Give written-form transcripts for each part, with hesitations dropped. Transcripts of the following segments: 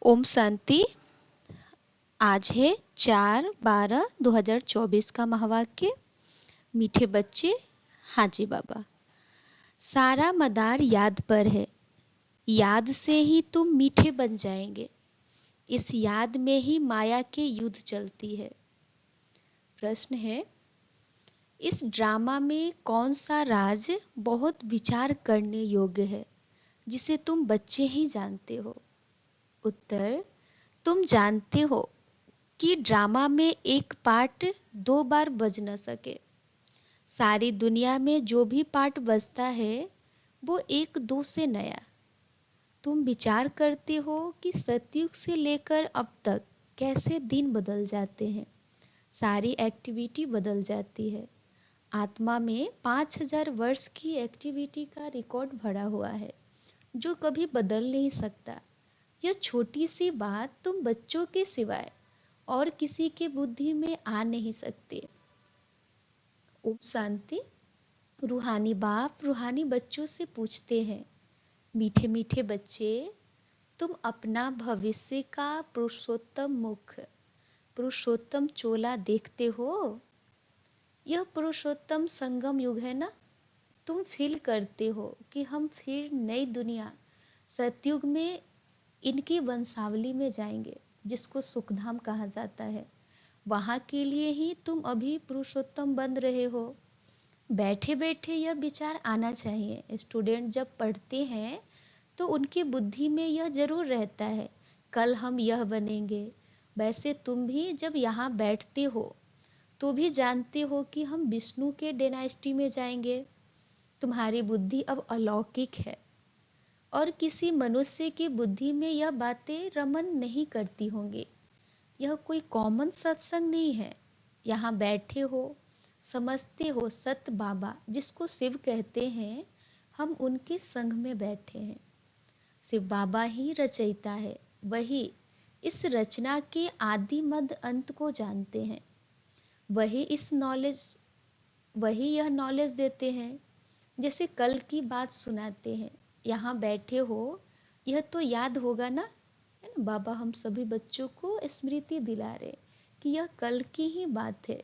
ओम शांति। आज है 4/12/2024 का महावाक्य। मीठे बच्चे, हाजी बाबा। सारा मदार याद पर है, याद से ही तुम मीठे बन जाएंगे। इस याद में ही माया के युद्ध चलती है। प्रश्न है, इस ड्रामा में कौन सा राज बहुत विचार करने योग्य है, जिसे तुम बच्चे ही जानते हो? उत्तर, तुम जानते हो कि ड्रामा में एक पार्ट 2 बार बज न सके। सारी दुनिया में जो भी पार्ट बजता है वो 1-2 से नया। तुम विचार करते हो कि सतयुग से लेकर अब तक कैसे दिन बदल जाते हैं, सारी एक्टिविटी बदल जाती है। आत्मा में 5000 वर्ष की एक्टिविटी का रिकॉर्ड भरा हुआ है जो कभी बदल नहीं सकता। यह छोटी सी बात तुम बच्चों के सिवाय और किसी के बुद्धि में आ नहीं सकते। ओम शांति। रूहानी बाप रूहानी बच्चों से पूछते हैं, मीठे मीठे बच्चे, तुम अपना भविष्य का पुरुषोत्तम मुख, पुरुषोत्तम चोला देखते हो? यह पुरुषोत्तम संगम युग है ना। तुम फील करते हो कि हम फिर नई दुनिया सतयुग में इनकी वंशावली में जाएंगे, जिसको सुखधाम कहा जाता है। वहाँ के लिए ही तुम अभी पुरुषोत्तम बन रहे हो। बैठे बैठे यह विचार आना चाहिए। स्टूडेंट जब पढ़ते हैं तो उनकी बुद्धि में यह जरूर रहता है, कल हम यह बनेंगे। वैसे तुम भी जब यहाँ बैठते हो तो भी जानते हो कि हम विष्णु के डायनेस्टी में जाएंगे। तुम्हारी बुद्धि अब अलौकिक है और किसी मनुष्य की बुद्धि में यह बातें रमन नहीं करती होंगी। यह कोई कॉमन सत्संग नहीं है। यहाँ बैठे हो, समझते हो सत बाबा जिसको शिव कहते हैं, हम उनके संग में बैठे हैं। शिव बाबा ही रचयिता है, वही इस रचना के आदि मध्य अंत को जानते हैं। वही यह नॉलेज देते हैं। जैसे कल की बात सुनाते हैं, यहाँ बैठे हो, यह तो याद होगा ना, है ना। बाबा हम सभी बच्चों को स्मृति दिला रहे कि यह कल की ही बात है।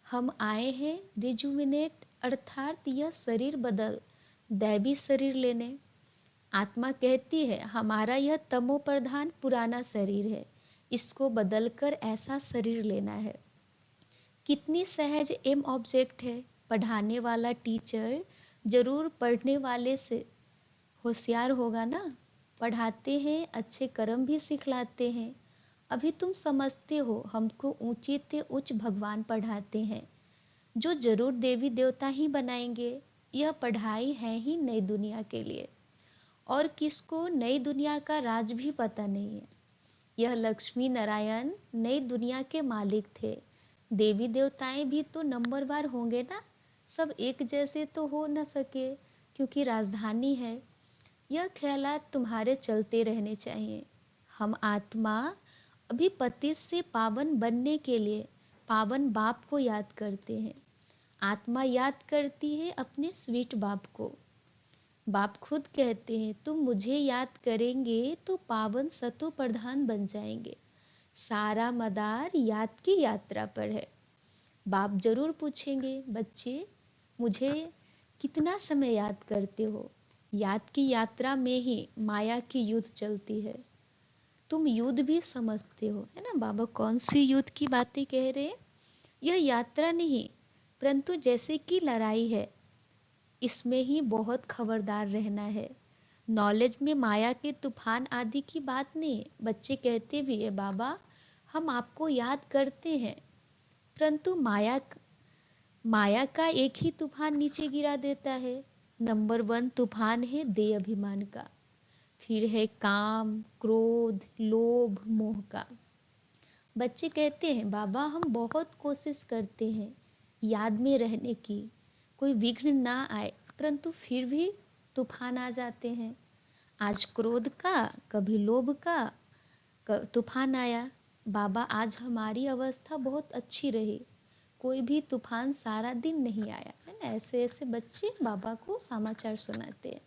हम आए हैं रिजुविनेट, अर्थात यह शरीर बदल दैवी शरीर लेने। आत्मा कहती है हमारा यह तमो प्रधान पुराना शरीर है, इसको बदलकर ऐसा शरीर लेना है। कितनी सहज एम ऑब्जेक्ट है। पढ़ाने वाला टीचर जरूर पढ़ने वाले से होशियार होगा ना। पढ़ाते हैं, अच्छे कर्म भी सिखलाते हैं। अभी तुम समझते हो हमको ऊंचे ते उच्च भगवान पढ़ाते हैं, जो जरूर देवी देवता ही बनाएंगे। यह पढ़ाई है ही नई दुनिया के लिए, और किसको नई दुनिया का राज भी पता नहीं है। यह लक्ष्मी नारायण नई दुनिया के मालिक थे। देवी देवताएं भी तो नंबरवार होंगे ना, सब एक जैसे तो हो न सके, क्योंकि राजधानी है। यह ख्यालात तुम्हारे चलते रहने चाहिए। हम आत्मा अभी पतित से पावन बनने के लिए पावन बाप को याद करते हैं। आत्मा याद करती है अपने स्वीट बाप को। बाप खुद कहते हैं तुम मुझे याद करेंगे तो पावन सतो प्रधान बन जाएंगे। सारा मदार याद की यात्रा पर है। बाप जरूर पूछेंगे, बच्चे मुझे कितना समय याद करते हो? याद की यात्रा में ही माया की युद्ध चलती है। तुम युद्ध भी समझते हो, है ना। बाबा कौन सी युद्ध की बातें कह रहे हैं? यह यात्रा नहीं, परंतु जैसे कि लड़ाई है, इसमें ही बहुत खबरदार रहना है। नॉलेज में माया के तूफान आदि की बात नहीं। बच्चे कहते भी है बाबा हम आपको याद करते हैं, परंतु माया का एक ही तूफान नीचे गिरा देता है। नंबर 1 तूफान है देह अभिमान का, फिर है काम, क्रोध, लोभ, मोह का। बच्चे कहते हैं बाबा हम बहुत कोशिश करते हैं याद में रहने की, कोई विघ्न ना आए, परंतु फिर भी तूफान आ जाते हैं। आज क्रोध का, कभी लोभ का तूफान आया। बाबा आज हमारी अवस्था बहुत अच्छी रही, कोई भी तूफान सारा दिन नहीं आया, है ना। ऐसे ऐसे बच्चे बाबा को समाचार सुनाते हैं।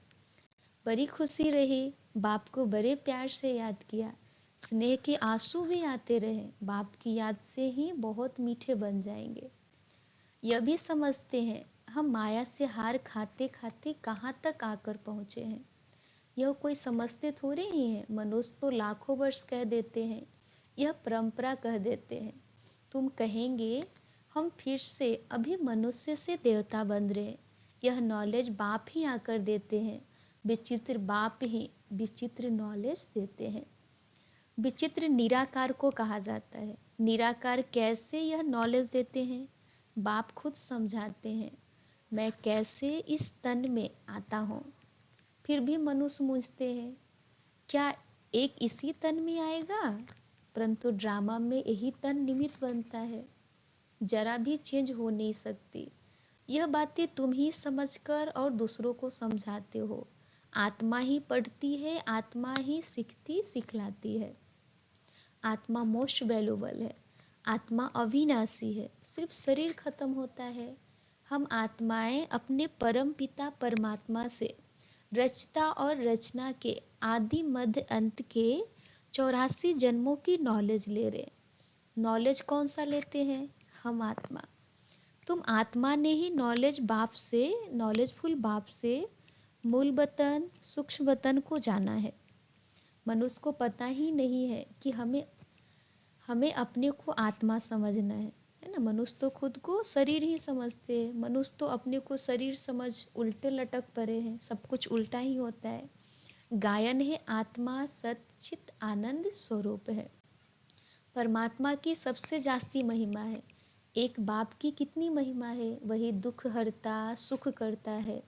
बड़ी खुशी रही, बाप को बड़े प्यार से याद किया। स्नेह के आंसू भी आते रहें, बाप की याद से ही बहुत मीठे बन जाएंगे। यह भी समझते हैं हम माया से हार खाते खाते कहाँ तक आकर पहुँचे हैं। यह कोई समझते थोड़े ही हैं। मनुष्य तो लाखों वर्ष कह देते हैं, यह परंपरा कह देते हैं। तुम कहेंगे हम फिर से अभी मनुष्य से देवता बन रहे। यह नॉलेज बाप ही आकर देते हैं। विचित्र बाप ही विचित्र नॉलेज देते हैं। विचित्र निराकार को कहा जाता है। निराकार कैसे यह नॉलेज देते हैं? बाप खुद समझाते हैं, मैं कैसे इस तन में आता हूँ। फिर भी मनुष्य मूझते हैं, क्या एक इसी तन में आएगा? परंतु ड्रामा में यही तन निमित्त बनता है, जरा भी चेंज हो नहीं सकती। यह बातें तुम ही समझकर और दूसरों को समझाते हो। आत्मा ही पढ़ती है, आत्मा ही सीखती सिखलाती है। आत्मा मोस्ट वैल्यूबल है, आत्मा अविनाशी है, सिर्फ शरीर खत्म होता है। हम आत्माएं अपने परम पिता परमात्मा से रचता और रचना के आदि मध्य अंत के 84 जन्मों की नॉलेज ले रहे। नॉलेज कौन सा लेते हैं? हम आत्मा। तुम आत्मा ने ही नॉलेजफुल बाप से मूल वतन सूक्ष्म वतन को जाना है। मनुष्य को पता ही नहीं है कि हमें हमें अपने को आत्मा समझना है ना। मनुष्य तो खुद को शरीर ही समझते हैं। मनुष्य तो अपने को शरीर समझ उल्टे लटक पड़े हैं। सब कुछ उल्टा ही होता है। गायन है आत्मा सच्चित आनंद स्वरूप है। परमात्मा की सबसे जास्ती महिमा है। एक बाप की कितनी महिमा है, वही दुख हरता सुख करता है।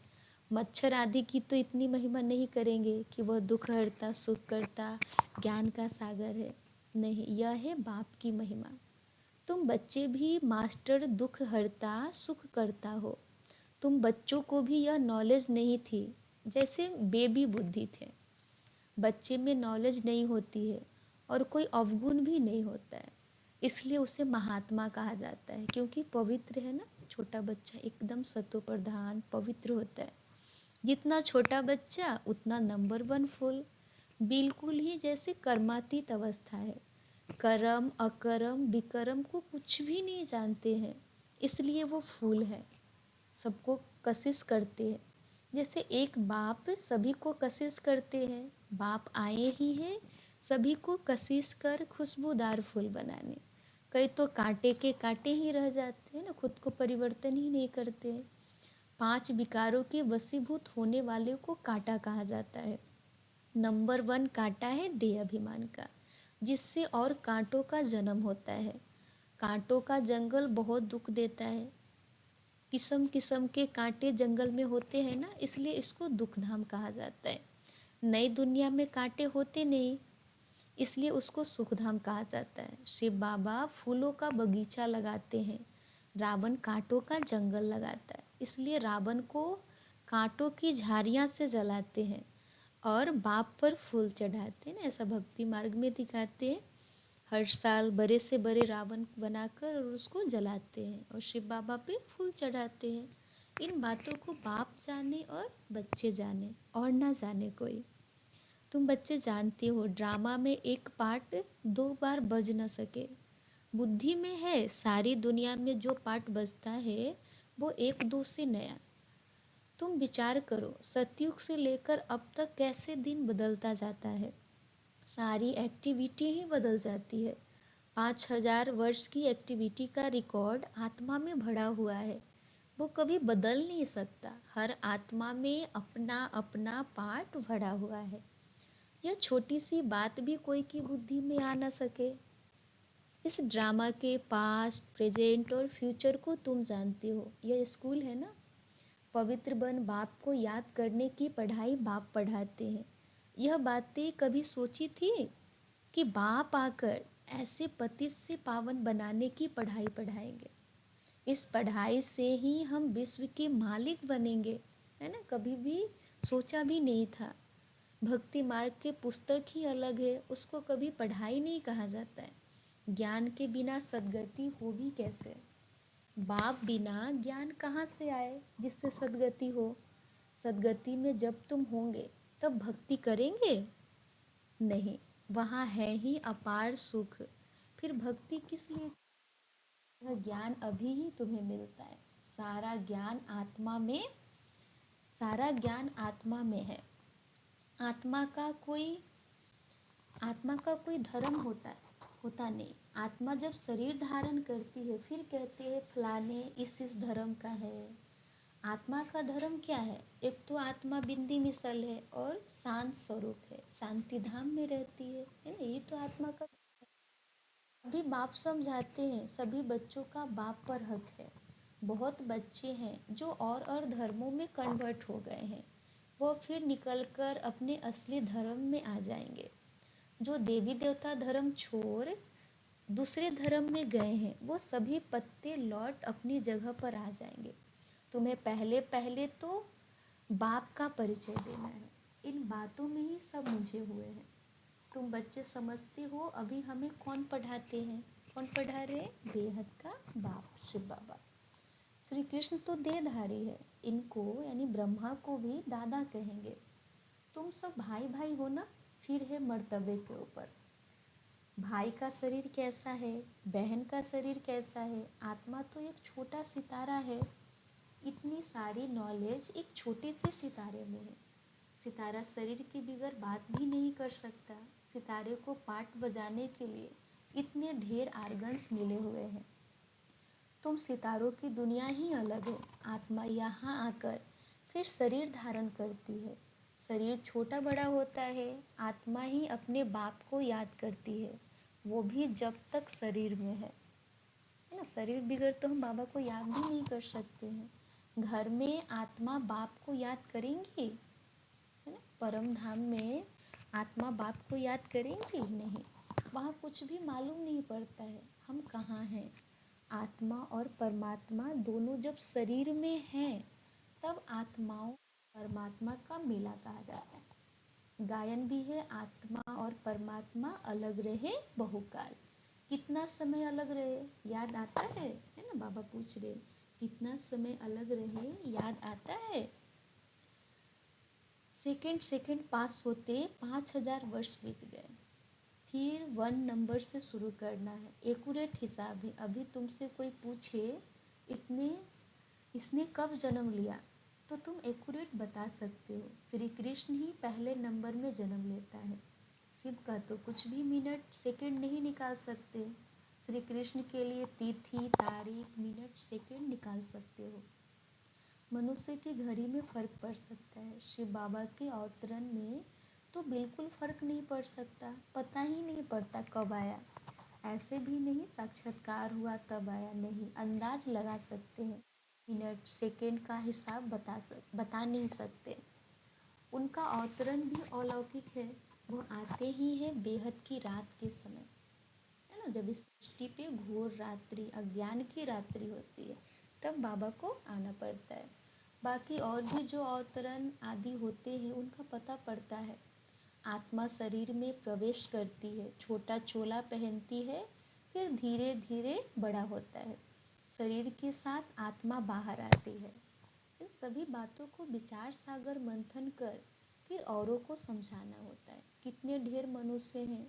मच्छर आदि की तो इतनी महिमा नहीं करेंगे कि वह दुख हरता सुख करता ज्ञान का सागर है। नहीं, यह है बाप की महिमा। तुम बच्चे भी मास्टर दुख हरता सुख करता हो। तुम बच्चों को भी यह नॉलेज नहीं थी, जैसे बेबी बुद्धि थे। बच्चे में नॉलेज नहीं होती है और कोई अवगुण भी नहीं होता है, इसलिए उसे महात्मा कहा जाता है, क्योंकि पवित्र है ना। छोटा बच्चा एकदम सतो प्रधान पवित्र होता है। जितना छोटा बच्चा उतना नंबर 1 फूल, बिल्कुल ही जैसे कर्मातीत अवस्था है। कर्म अकर्म विकर्म को कुछ भी नहीं जानते हैं, इसलिए वो फूल है। सबको कशिश करते हैं, जैसे एक बाप सभी को कशिश करते हैं। बाप आए ही हैं सभी को कशिश कर खुशबूदार फूल बनाने। कई तो कांटे के कांटे ही रह जाते हैं ना, खुद को परिवर्तन ही नहीं करते हैं। 5 विकारों के वशीभूत होने वाले को कांटा कहा जाता है। नंबर 1 कांटा है देह अभिमान का, जिससे और कांटों का जन्म होता है। कांटों का जंगल बहुत दुख देता है। किस्म किस्म के कांटे जंगल में होते हैं ना, इसलिए इसको दुखधाम कहा जाता है। नई दुनिया में कांटे होते नहीं, इसलिए उसको सुखधाम कहा जाता है। शिव बाबा फूलों का बगीचा लगाते हैं, रावण कांटों का जंगल लगाता है, इसलिए रावण को कांटों की झाड़ियाँ से जलाते हैं और बाप पर फूल चढ़ाते हैं ना। ऐसा भक्ति मार्ग में दिखाते हैं। हर साल बड़े से बड़े रावण बनाकर और उसको जलाते हैं और शिव बाबा पे फूल चढ़ाते हैं। इन बातों को बाप जाने और बच्चे जाने, और ना जाने कोई। तुम बच्चे जानते हो ड्रामा में एक पार्ट 2 बार बज न सके। बुद्धि में है सारी दुनिया में जो पार्ट बजता है वो एक दो से नया। तुम विचार करो सतयुग से लेकर अब तक कैसे दिन बदलता जाता है। सारी एक्टिविटी ही बदल जाती है। 5000 वर्ष की एक्टिविटी का रिकॉर्ड आत्मा में भरा हुआ है, वो कभी बदल नहीं सकता। हर आत्मा में अपना अपना पार्ट भरा हुआ है। यह छोटी सी बात भी कोई की बुद्धि में आ न सके। इस ड्रामा के पास्ट प्रेजेंट और फ्यूचर को तुम जानते हो। यह स्कूल है ना। पवित्र बन बाप को याद करने की पढ़ाई बाप पढ़ाते हैं। यह बातें कभी सोची थी कि बाप आकर ऐसे पतित से पावन बनाने की पढ़ाई पढ़ाएंगे। इस पढ़ाई से ही हम विश्व के मालिक बनेंगे, है ना। कभी भी सोचा भी नहीं था। भक्ति मार्ग के पुस्तक ही अलग है, उसको कभी पढ़ाई नहीं कहा जाता है। ज्ञान के बिना सद्गति हो भी कैसे? बाप बिना ज्ञान कहाँ से आए जिससे सद्गति हो? सद्गति में जब तुम होंगे तब भक्ति करेंगे? नहीं, वहाँ है ही अपार सुख। फिर भक्ति किस लिए? यह ज्ञान अभी ही तुम्हें मिलता है। सारा ज्ञान आत्मा में, सारा ज्ञान आत्मा में है। आत्मा का कोई आत्मा का कोई धर्म होता नहीं। आत्मा जब शरीर धारण करती है फिर कहते हैं फलाने इस धर्म का है। आत्मा का धर्म क्या है? एक तो आत्मा बिंदी मिसल है और शांत स्वरूप है, शांति धाम में रहती है ना? ये तो आत्मा का। अभी बाप समझाते हैं सभी बच्चों का बाप पर हक है। बहुत बच्चे हैं जो और धर्मों में कन्वर्ट हो गए हैं, वो फिर निकलकर अपने असली धर्म में आ जाएंगे। जो देवी देवता धर्म छोड़ दूसरे धर्म में गए हैं वो सभी पत्ते लौट अपनी जगह पर आ जाएंगे। तुम्हें पहले पहले तो बाप का परिचय देना है। इन बातों में ही सब मुझे हुए हैं। तुम बच्चे समझते हो अभी हमें कौन पढ़ाते हैं? कौन पढ़ा रहे? बेहद का बाप शिव बाबा। श्री कृष्ण तो देहधारी है, इनको यानी ब्रह्मा को भी दादा कहेंगे। तुम सब भाई भाई हो ना? फिर है मर्तबे के ऊपर। भाई का शरीर कैसा है, बहन का शरीर कैसा है? आत्मा तो एक छोटा सितारा है। इतनी सारी नॉलेज एक छोटे से सितारे में है। सितारा शरीर के बगैर बात भी नहीं कर सकता। सितारे को पार्ट बजाने के लिए इतने ढेर आर्गन्स मिले हुए हैं। तुम सितारों की दुनिया ही अलग है। आत्मा यहाँ आकर फिर शरीर धारण करती है। शरीर छोटा बड़ा होता है, आत्मा ही अपने बाप को याद करती है, वो भी जब तक शरीर में है ना? शरीर बिगड़ तो हम बाबा को याद भी नहीं कर सकते हैं। घर में आत्मा बाप को याद करेंगी, है ना? परम धाम में आत्मा बाप को याद करेंगी नहीं। वहाँ कुछ भी मालूम नहीं पड़ता है हम कहाँ हैं। आत्मा और परमात्मा दोनों जब शरीर में हैं तब आत्माओं परमात्मा का मेला कहा जाता है। गायन भी है, आत्मा और परमात्मा अलग रहे बहुकाल। कितना समय अलग रहे याद आता है ना? बाबा पूछ रहे कितना समय अलग रहे याद आता है? सेकंड सेकंड पास होते 5,000 वर्ष बीत गए। फिर 1 नंबर से शुरू करना है। एक्यूरेट हिसाब है। अभी तुमसे कोई पूछे इतने इसने कब जन्म लिया तो तुम एक्यूरेट बता सकते हो। श्री कृष्ण ही पहले नंबर में जन्म लेता है। शिव का तो कुछ भी मिनट सेकंड नहीं निकाल सकते। श्री कृष्ण के लिए तिथि तारीख मिनट सेकंड निकाल सकते हो। मनुष्य की घड़ी में फ़र्क पड़ सकता है, शिव बाबा के अवतरण में तो बिल्कुल फ़र्क नहीं पड़ सकता। पता ही नहीं पड़ता कब आया। ऐसे भी नहीं साक्षात्कार हुआ तब आया, नहीं, अंदाज लगा सकते हैं। मिनट सेकंड का हिसाब बता नहीं सकते। उनका अवतरण भी अलौकिक है। वो आते ही है बेहद की रात के समय, है ना? जब इस सृष्टि पे घोर रात्रि अज्ञान की रात्रि होती है तब बाबा को आना पड़ता है। बाकी और भी जो अवतरण आदि होते हैं उनका पता पड़ता है। आत्मा शरीर में प्रवेश करती है, छोटा चोला पहनती है, फिर धीरे धीरे बड़ा होता है। शरीर के साथ आत्मा बाहर आती है। इन सभी बातों को विचार सागर मंथन कर फिर औरों को समझाना होता है। कितने ढेर मनुष्य हैं,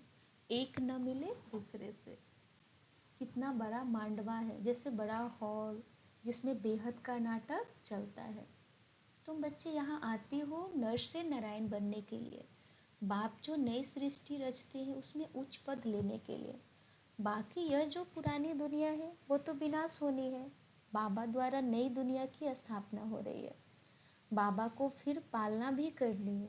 एक न मिले दूसरे से। कितना बड़ा मांडवा है, जैसे बड़ा हॉल जिसमें बेहद का नाटक चलता है। तुम बच्चे यहाँ आते हो नर से नारायण बनने के लिए। बाप जो नई सृष्टि रचते हैं उसमें उच्च पद लेने के लिए। बाकी यह जो पुरानी दुनिया है वो तो विनाश होनी है। बाबा द्वारा नई दुनिया की स्थापना हो रही है। बाबा को फिर पालना भी करनी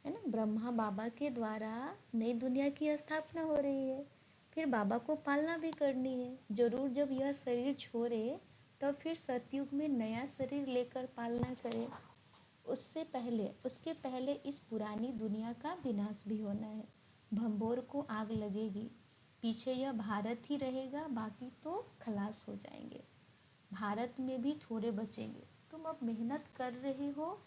है ना? ब्रह्मा बाबा के द्वारा नई दुनिया की स्थापना हो रही है, फिर बाबा को पालना भी करनी है। जरूर जब यह शरीर छोड़े तब फिर सतयुग में नया शरीर लेकर पालना करे। उसके पहले इस पुरानी दुनिया का विनाश भी होना है। भंबोर को आग लगेगी, पीछे यह भारत ही रहेगा, बाकी तो खलास हो जाएंगे। भारत में भी थोड़े बचेंगे। तुम अब मेहनत कर रहे हो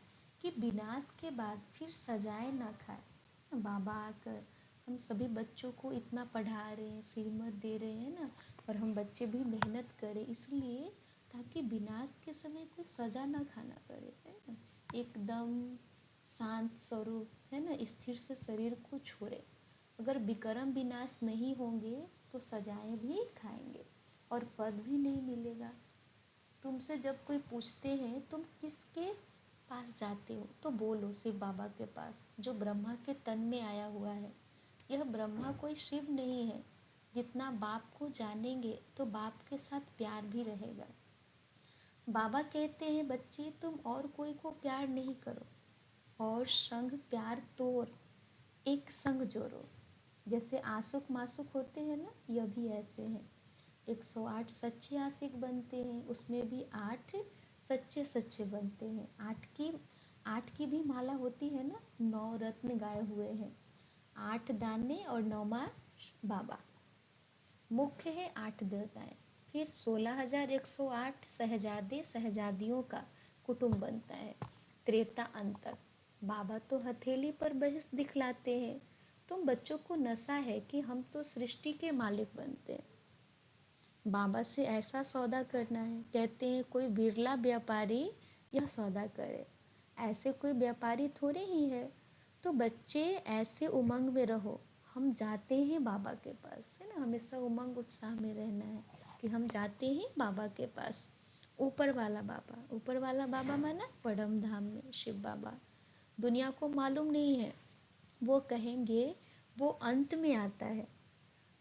कि विनाश के बाद फिर सजाए ना खाए। बाबा आकर हम सभी बच्चों को इतना पढ़ा रहे हैं, श्रीमत दे रहे हैं ना, और हम बच्चे भी मेहनत करें इसलिए ताकि विनाश के समय कोई सजा ना खाना पड़े, है ना? एकदम शांत स्वरूप, है ना, स्थिर से शरीर को छोड़े। अगर विक्रम विनाश नहीं होंगे तो सजाएं भी खाएंगे और पद भी नहीं मिलेगा। तुमसे जब कोई पूछते हैं तुम किसके पास जाते हो तो बोलो शिव बाबा के पास, जो ब्रह्मा के तन में आया हुआ है। यह ब्रह्मा कोई शिव नहीं है। जितना बाप को जानेंगे तो बाप के साथ प्यार भी रहेगा। बाबा कहते हैं बच्चे तुम और कोई को प्यार नहीं करो, और संग प्यार तोड़ एक संग जोड़ो। जैसे आसुक मासुक होते हैं ना, यह भी ऐसे हैं। 108 सच्चे आशिक बनते हैं, उसमें भी 8 सच्चे सच्चे बनते हैं। 8 की भी माला होती है ना, 9 रत्न गाए हुए हैं, 8 दाने और 9वां बाबा। मुख्य है 8 देवताएं। फिर 16,108 शहजादे शहजादियों का कुटुंब बनता है। त्रेता अंत तक बाबा तो हथेली पर बहिष्ठ दिखलाते हैं, तुम बच्चों को नशा है कि हम तो सृष्टि के मालिक बनते हैं। बाबा से ऐसा सौदा करना है, कहते हैं कोई बिरला व्यापारी यह सौदा करे, ऐसे कोई व्यापारी थोड़े ही है। तो बच्चे ऐसे उमंग में रहो, हम जाते हैं बाबा के पास, है ना। हमेशा उमंग उत्साह में रहना है कि हम जाते हैं बाबा के पास। ऊपर वाला बाबा, ऊपर वाला बाबा माना परम धाम में शिव बाबा। दुनिया को मालूम नहीं है, वो कहेंगे वो अंत में आता है।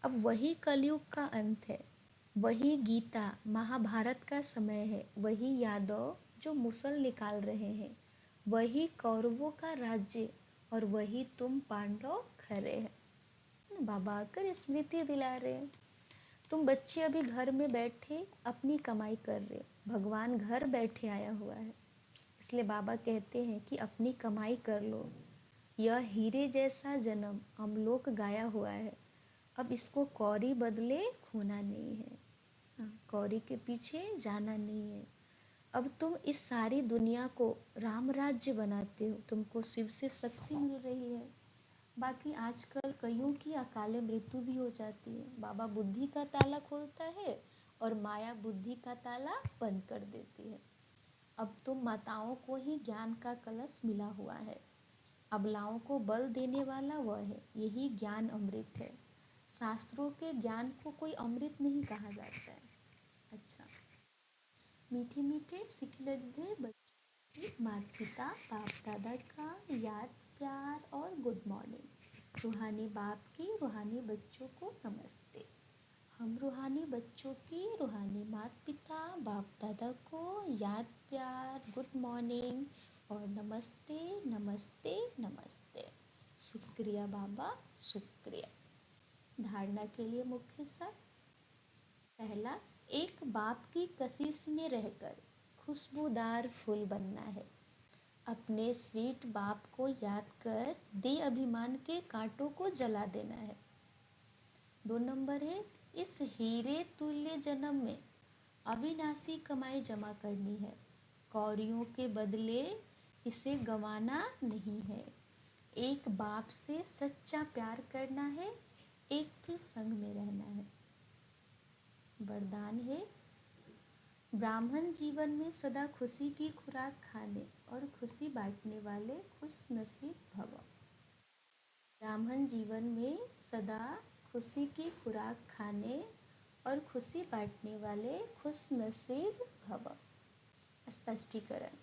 अब वही कलयुग का अंत है, वही गीता महाभारत का समय है, वही यादव जो मुसल निकाल रहे हैं, वही कौरवों का राज्य, और वही तुम पांडव खरे हैं। बाबा आकर स्मृति दिला रहे हैं। तुम बच्चे अभी घर में बैठे अपनी कमाई कर रहे हो, भगवान घर बैठे आया हुआ है। इसलिए बाबा कहते हैं कि अपनी कमाई कर लो। यह हीरे जैसा जन्म अमलोक गाया हुआ है, अब इसको कौड़ी बदले खोना नहीं है। हाँ, कौड़ी के पीछे जाना नहीं है। अब तुम इस सारी दुनिया को राम राज्य बनाते हो, तुमको शिव से शक्ति मिल रही है। बाकी आजकल कईयों की अकाले मृत्यु भी हो जाती है। बाबा बुद्धि का ताला खोलता है और माया बुद्धि का ताला बंद कर देती है। अब तुम माताओं को ही ज्ञान का कलश मिला हुआ है, अबलाओं को बल देने वाला वह है, यही ज्ञान अमृत है। शास्त्रों के ज्ञान को कोई अमृत नहीं कहा जाता है। अच्छा, मीठे मीठे सिखलते बच्चों की माता पिता बाप दादा का याद प्यार और गुड मॉर्निंग। रूहानी बाप की रूहानी बच्चों को नमस्ते। हम रूहानी बच्चों की रूहानी माता पिता बाप दादा को याद प्यार गुड मॉर्निंग और नमस्ते नमस्ते नमस्ते। शुक्रिया बाबा शुक्रिया। धारणा के लिए मुख्य सार। पहला, एक बाप की कशिश में रहकर खुशबूदार फूल बनना है। अपने स्वीट बाप को याद कर दे अभिमान के कांटों को जला देना है। 2 नंबर है, इस हीरे तुल्य जन्म में अविनाशी कमाई जमा करनी है, कौड़ियों के बदले इसे गंवाना नहीं है। एक बाप से सच्चा प्यार करना है, एक के संग में रहना है। वरदान है, ब्राह्मण जीवन में सदा खुशी की खुराक खाने और खुशी बांटने वाले खुश नसीब भव। ब्राह्मण जीवन में सदा खुशी की खुराक खाने और खुशी बांटने वाले खुश नसीब भव। स्पष्टीकरण,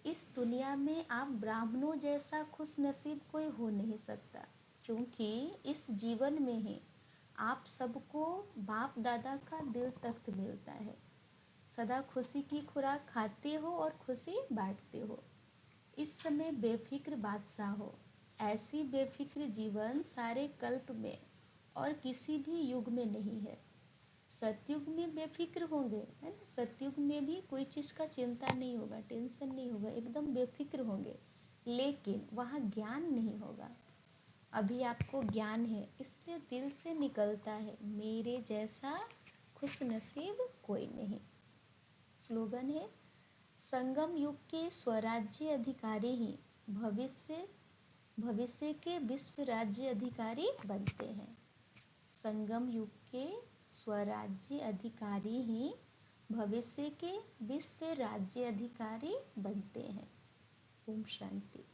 इस दुनिया में आप ब्राह्मणों जैसा खुश नसीब कोई हो नहीं सकता, क्योंकि इस जीवन में ही आप सबको बाप दादा का दिल तख्त मिलता है। सदा खुशी की खुराक खाते हो और खुशी बांटते हो। इस समय बेफिक्र बादशाह हो। ऐसी बेफिक्र जीवन सारे कल्प में और किसी भी युग में नहीं है। सतयुग में बेफिक्र होंगे, है ना। सतयुग में भी कोई चीज़ का चिंता नहीं होगा, टेंशन नहीं होगा, एकदम बेफिक्र होंगे, लेकिन वहाँ ज्ञान नहीं होगा। अभी आपको ज्ञान है, इसलिए दिल से निकलता है मेरे जैसा खुश नसीब कोई नहीं। स्लोगन है, संगम युग के स्वराज्य अधिकारी ही भविष्य के विश्व राज्य अधिकारी बनते हैं। संगम युग के स्वराज्य अधिकारी ही भविष्य के विश्व राज्य अधिकारी बनते हैं। ओम शांति।